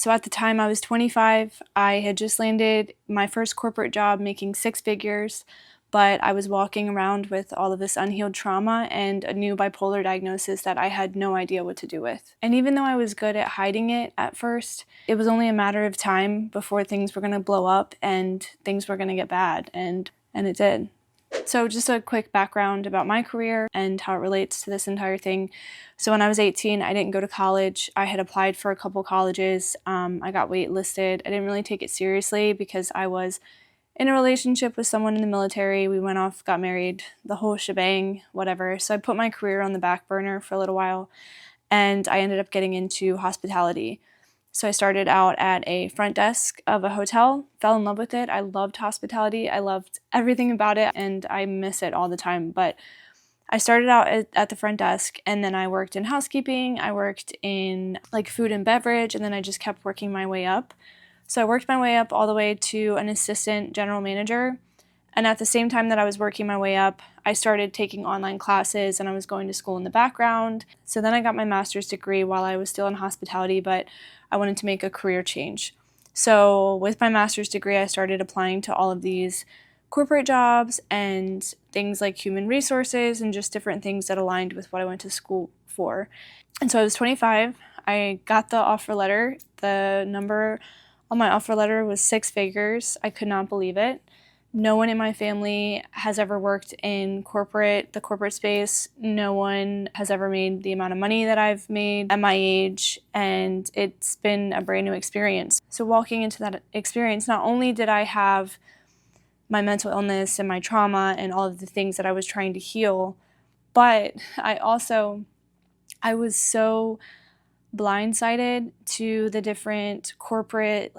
So at the time I was 25, I had just landed my first corporate job making six figures, but I was walking around with all of this unhealed trauma and a new bipolar diagnosis that I had no idea what to do with. And even though I was good at hiding it at first, it was only a matter of time before things were going to blow up and things were going to get bad, and it did. So just a quick background about my career and how it relates to this entire thing. So when I was 18, I didn't go to college. I had applied for a couple colleges. I got waitlisted. I didn't really take it seriously because I was in a relationship with someone in the military. We went off, got married, the whole shebang, whatever. So I put my career on the back burner for a little while, and I ended up getting into hospitality. So I started out at a front desk of a hotel, fell in love with it. I loved hospitality. I loved everything about it, and I miss it all the time. But I started out at the front desk, and then I worked in housekeeping. I worked in like food and beverage, and then I just kept working my way up. So I worked my way up all the way to an assistant general manager. And at the same time that I was working my way up, I started taking online classes and I was going to school in the background. So then I got my master's degree while I was still in hospitality, but I wanted to make a career change. So with my master's degree, I started applying to all of these corporate jobs and things like human resources and just different things that aligned with what I went to school for. And so I was 25. I got the offer letter. The number on my offer letter was six figures. I could not believe it. No one in my family has ever worked in the corporate space. No one has ever made the amount of money that I've made at my age, and it's been a brand new experience. So walking into that experience, not only did I have my mental illness and my trauma and all of the things that I was trying to heal, but I was so blindsided to the different corporate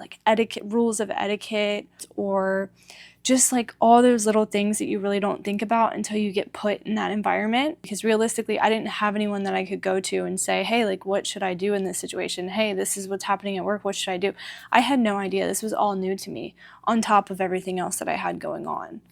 rules of etiquette, or just like all those little things that you really don't think about until you get put in that environment. Because realistically, I didn't have anyone that I could go to and say, hey, like, what should I do in this situation? Hey, this is what's happening at work. What should I do? I had no idea. This was all new to me on top of everything else that I had going on.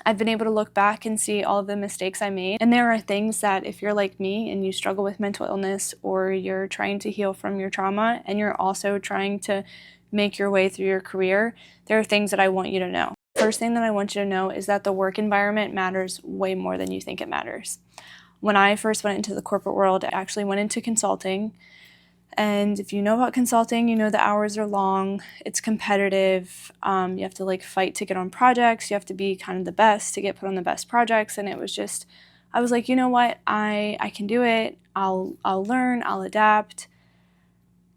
I've been able to look back and see all of the mistakes I made. And there are things that if you're like me and you struggle with mental illness, or you're trying to heal from your trauma and you're also trying to make your way through your career, there are things that I want you to know. First thing that I want you to know is that the work environment matters way more than you think it matters. When I first went into the corporate world, I actually went into consulting. And if you know about consulting, you know the hours are long, it's competitive, you have to fight to get on projects, you have to be kind of the best to get put on the best projects. And it was just, I was like, you know what, I can do it, I'll learn, I'll adapt.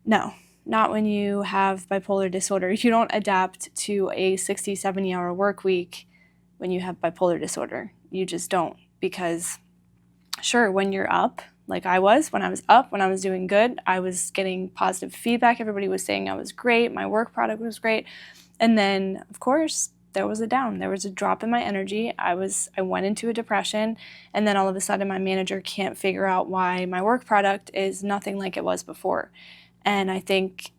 No, not when you have bipolar disorder. You don't adapt to a 60, 70-hour work week when you have bipolar disorder. You just don't, because sure, when you're up, like I was, when I was up, when I was doing good, I was getting positive feedback. Everybody was saying I was great. My work product was great. And then, of course, there was a down. There was a drop in my energy. I went into a depression. And then all of a sudden, my manager can't figure out why my work product is nothing like it was before. And I think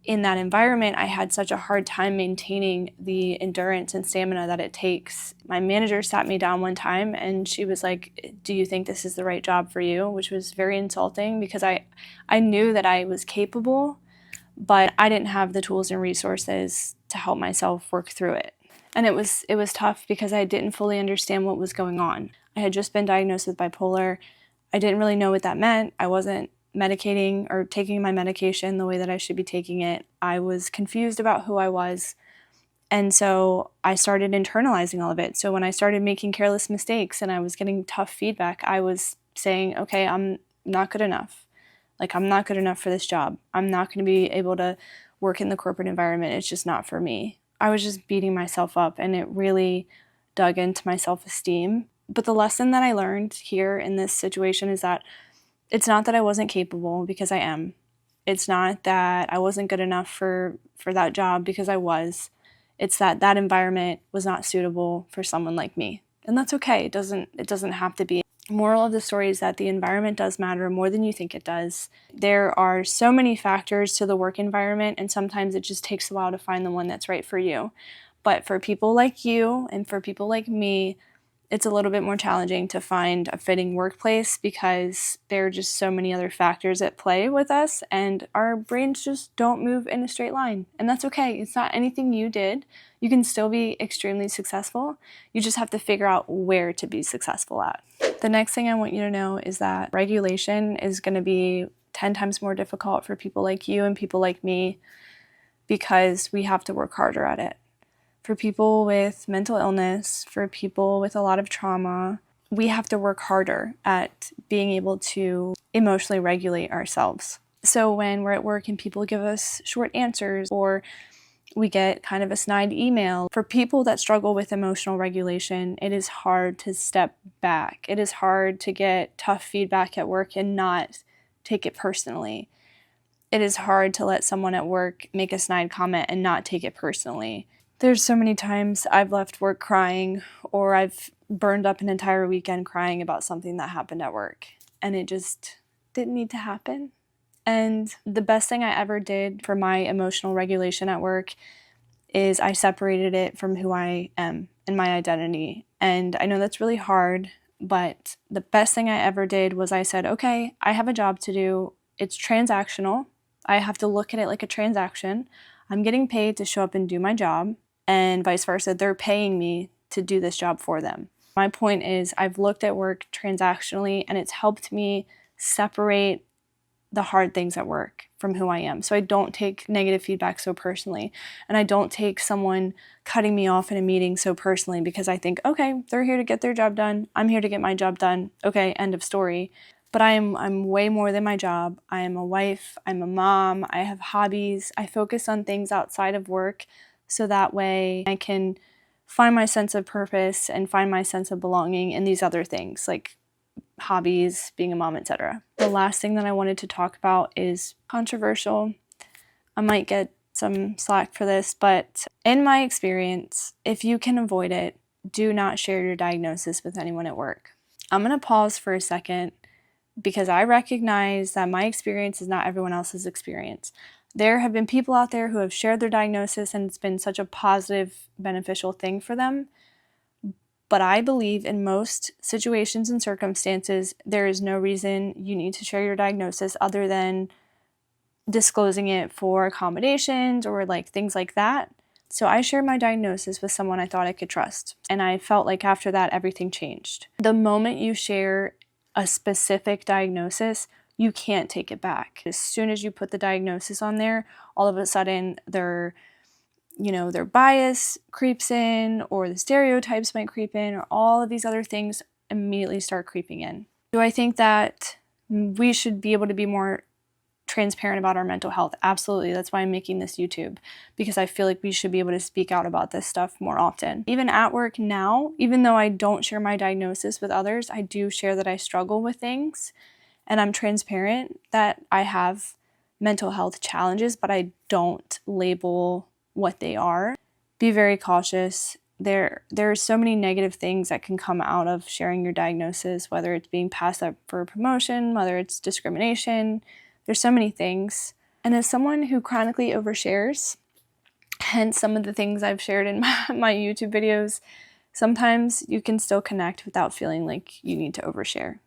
in that environment, I had such a hard time maintaining the endurance and stamina that it takes. My manager sat me down one time and she was like, do you think this is the right job for you? Which was very insulting, because I knew that I was capable, but I didn't have the tools and resources to help myself work through it. And it was tough because I didn't fully understand what was going on. I had just been diagnosed with bipolar. I didn't really know what that meant. I wasn't medicating or taking my medication the way that I should be taking it. I was confused about who I was. And so I started internalizing all of it. So when I started making careless mistakes and I was getting tough feedback, I was saying, okay, I'm not good enough. I'm not good enough for this job. I'm not going to be able to work in the corporate environment. It's just not for me. I was just beating myself up, and it really dug into my self-esteem. But the lesson that I learned here in this situation is that it's not that I wasn't capable, because I am. It's not that I wasn't good enough for that job, because I was. It's that that environment was not suitable for someone like me. And that's okay. It doesn't have to be. Moral of the story is that the environment does matter more than you think it does. There are so many factors to the work environment, and sometimes it just takes a while to find the one that's right for you. But for people like you and for people like me, it's a little bit more challenging to find a fitting workplace because there are just so many other factors at play with us, and our brains just don't move in a straight line. And that's okay. It's not anything you did. You can still be extremely successful. You just have to figure out where to be successful at. The next thing I want you to know is that regulation is going to be 10 times more difficult for people like you and people like me because we have to work harder at it. For people with mental illness, for people with a lot of trauma, we have to work harder at being able to emotionally regulate ourselves. So when we're at work and people give us short answers, or we get kind of a snide email, for people that struggle with emotional regulation, it is hard to step back. It is hard to get tough feedback at work and not take it personally. It is hard to let someone at work make a snide comment and not take it personally. There's so many times I've left work crying, or I've burned up an entire weekend crying about something that happened at work, and it just didn't need to happen. And the best thing I ever did for my emotional regulation at work is I separated it from who I am and my identity. And I know that's really hard, but the best thing I ever did was I said, okay, I have a job to do. It's transactional. I have to look at it like a transaction. I'm getting paid to show up and do my job, and vice versa. They're paying me to do this job for them. My point is I've looked at work transactionally, and it's helped me separate the hard things at work from who I am. So I don't take negative feedback so personally, and I don't take someone cutting me off in a meeting so personally, because I think, okay, they're here to get their job done. I'm here to get my job done. Okay, end of story. But I'm way more than my job. I am a wife, I'm a mom, I have hobbies. I focus on things outside of work so that way I can find my sense of purpose and find my sense of belonging in these other things like hobbies, being a mom, etc. The last thing that I wanted to talk about is controversial. I might get some slack for this, but in my experience, if you can avoid it, do not share your diagnosis with anyone at work. I'm going to pause for a second because I recognize that my experience is not everyone else's experience. There have been people out there who have shared their diagnosis, and it's been such a positive, beneficial thing for them. But I believe in most situations and circumstances, there is no reason you need to share your diagnosis other than disclosing it for accommodations or like things like that. So I shared my diagnosis with someone I thought I could trust, and I felt like after that, everything changed. The moment you share a specific diagnosis, you can't take it back. As soon as you put the diagnosis on there, all of a sudden their bias creeps in, or the stereotypes might creep in, or all of these other things immediately start creeping in. Do I think that we should be able to be more transparent about our mental health? Absolutely. That's why I'm making this YouTube, because I feel like we should be able to speak out about this stuff more often. Even at work now, even though I don't share my diagnosis with others, I do share that I struggle with things, and I'm transparent that I have mental health challenges, but I don't label what they are. Be very cautious. There are so many negative things that can come out of sharing your diagnosis, whether it's being passed up for a promotion, whether it's discrimination. There's so many things. And as someone who chronically overshares, hence some of the things I've shared in my YouTube videos, sometimes you can still connect without feeling like you need to overshare.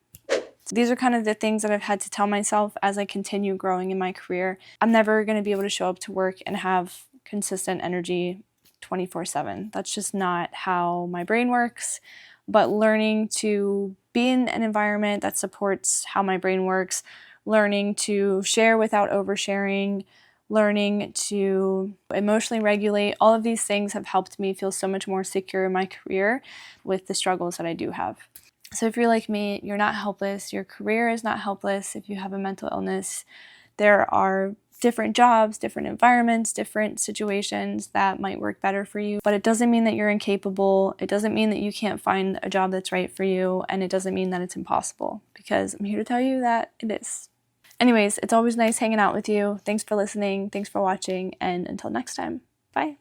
So these are kind of the things that I've had to tell myself as I continue growing in my career. I'm never going to be able to show up to work and have consistent energy 24/7. That's just not how my brain works. But learning to be in an environment that supports how my brain works, learning to share without oversharing, learning to emotionally regulate, all of these things have helped me feel so much more secure in my career with the struggles that I do have. So if you're like me, you're not helpless. Your career is not helpless if you have a mental illness. There are different jobs, different environments, different situations that might work better for you, but it doesn't mean that you're incapable. It doesn't mean that you can't find a job that's right for you, and it doesn't mean that it's impossible, because I'm here to tell you that it is. Anyways, it's always nice hanging out with you. Thanks for listening. Thanks for watching, and until next time, bye.